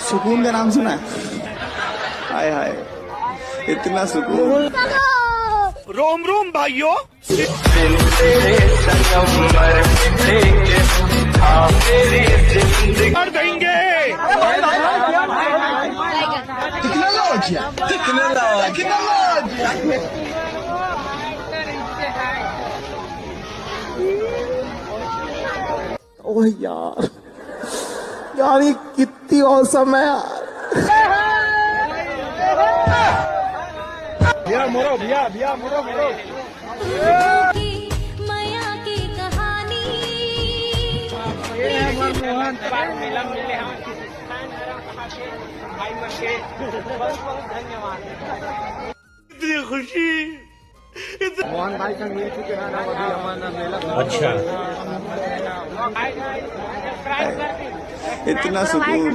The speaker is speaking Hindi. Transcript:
सुकून का नाम सुना है? हाय हाय, इतना सुकून। रोम रोम भाइयों, कर देंगे। ओह यार, यार ये कितनी औसम है यार। भैया मोरो माया की कहानी। इतनी खुशी, मोहन भाई संग मिल चुके हैं अभी हमारा मेला। अच्छा, इतना सुकून।